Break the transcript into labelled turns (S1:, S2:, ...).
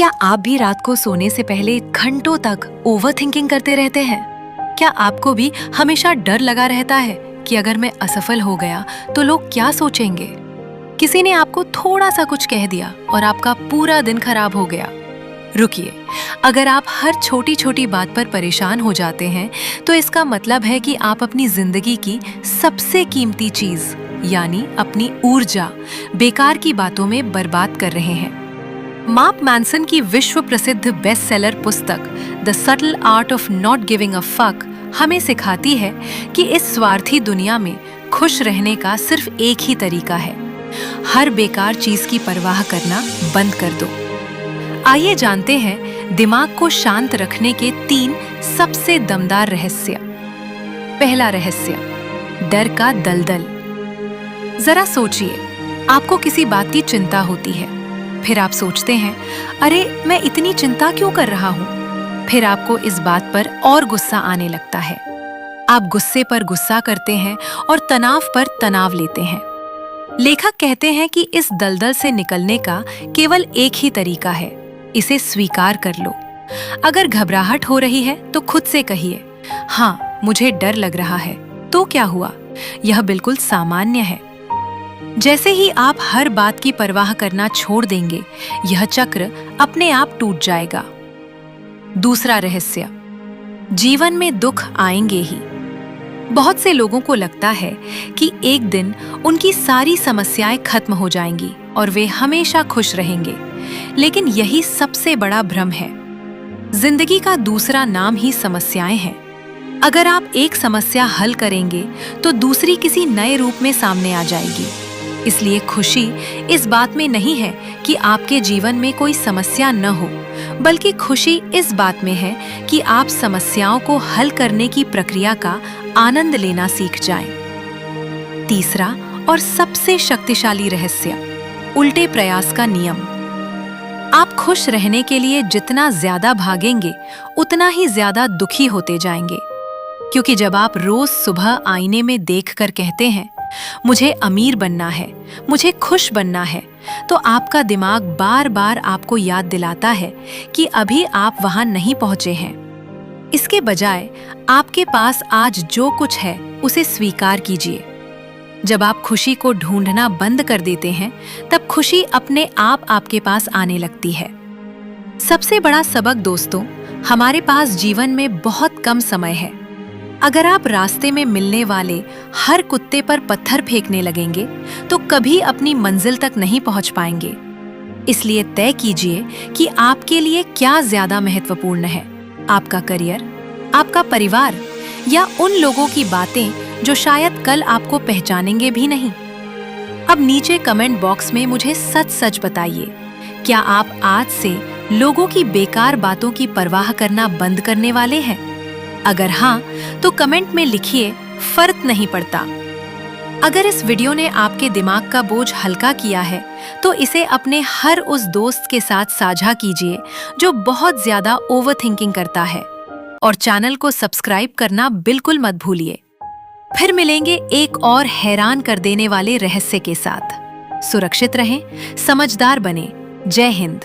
S1: क्या आप भी रात को सोने से पहले घंटों तक ओवर थिंकिंग करते रहते हैं? क्या आपको भी हमेशा डर लगा रहता है कि अगर मैं असफल हो गया तो लोग क्या सोचेंगे? किसी ने आपको थोड़ा सा कुछ कह दिया और आपका पूरा दिन खराब हो गया। रुकिए, अगर आप हर छोटी छोटी बात पर परेशान हो जाते हैं तो इसका मतलब है कि आप अपनी जिंदगी की सबसे कीमती चीज यानी अपनी ऊर्जा बेकार की बातों में बर्बाद कर रहे हैं। मार्क मैनसन की विश्व प्रसिद्ध बेस्ट सेलर पुस्तक the subtle art of not giving a fuck हमें सिखाती है कि इस स्वार्थी दुनिया में खुश रहने का सिर्फ एक ही तरीका है, हर बेकार चीज की परवाह करना बंद कर दो। आइए जानते हैं दिमाग को शांत रखने के 3 सबसे दमदार रहस्य। पहला रहस्य, डर का दलदल। जरा सोचिए, आपको किसी बात की चिंता होती है, फिर आप सोचते हैं, अरे मैं इतनी चिंता क्यों कर रहा हूँ? फिर आपको इस बात पर और गुस्सा आने लगता है। आप गुस्से पर गुस्सा करते हैं और तनाव पर तनाव लेते हैं। लेखक कहते हैं कि इस दलदल से निकलने का केवल एक ही तरीका है, इसे स्वीकार कर लो। अगर घबराहट हो रही है तो खुद से कहिए, हाँ मुझे डर लग रहा है, तो क्या हुआ? यह बिल्कुल सामान्य है। जैसे ही आप हर बात की परवाह करना छोड़ देंगे, यह चक्र अपने आप टूट जाएगा। दूसरा रहस्य, जीवन में दुख आएंगे ही। बहुत से लोगों को लगता है कि एक दिन उनकी सारी समस्याएं खत्म हो जाएंगी और वे हमेशा खुश रहेंगे, लेकिन यही सबसे बड़ा भ्रम है। जिंदगी का दूसरा नाम ही समस्याएं हैं। अगर आप एक समस्या हल करेंगे तो दूसरी किसी नए रूप में सामने आ जाएगी। इसलिए खुशी इस बात में नहीं है कि आपके जीवन में कोई समस्या न हो, बल्कि खुशी इस बात में है कि आप समस्याओं को हल करने की प्रक्रिया का आनंद लेना सीख जाएं। तीसरा और सबसे शक्तिशाली रहस्य, उल्टे प्रयास का नियम। आप खुश रहने के लिए जितना ज्यादा भागेंगे, उतना ही ज्यादा दुखी होते जाएंगे। क्योंकि जब आप रोज सुबह आईने में देखकर कहते हैं, मुझे अमीर बनना है, मुझे खुश बनना है, तो आपका दिमाग बार बार आपको याद दिलाता है कि अभी आप वहां नहीं पहुंचे हैं। इसके बजाय आपके पास आज जो कुछ है उसे स्वीकार कीजिए। जब आप खुशी को ढूंढना बंद कर देते हैं, तब खुशी अपने आप आपके पास आने लगती है। सबसे बड़ा सबक दोस्तों, हमारे पास जीवन में बहुत कम समय है। अगर आप रास्ते में मिलने वाले हर कुत्ते पर पत्थर फेंकने लगेंगे तो कभी अपनी मंजिल तक नहीं पहुंच पाएंगे। इसलिए तय कीजिए कि आपके लिए क्या ज्यादा महत्वपूर्ण है, आपका करियर, आपका परिवार या उन लोगों की बातें जो शायद कल आपको पहचानेंगे भी नहीं। अब नीचे कमेंट बॉक्स में मुझे सच सच बताइए, क्या आप आज से लोगों की बेकार बातों की परवाह करना बंद करने वाले हैं? अगर हाँ, तो कमेंट में लिखिए, फर्क नहीं पड़ता। अगर इस वीडियो ने आपके दिमाग का बोझ हल्का किया है, तो इसे अपने हर उस दोस्त के साथ साझा कीजिए जो बहुत ज्यादा ओवरथिंकिंग करता है, और चैनल को सब्सक्राइब करना बिल्कुल मत भूलिए। फिर मिलेंगे एक और हैरान कर देने वाले रहस्य के साथ। सुरक्षित रहें, समझदार बने। जय हिंद।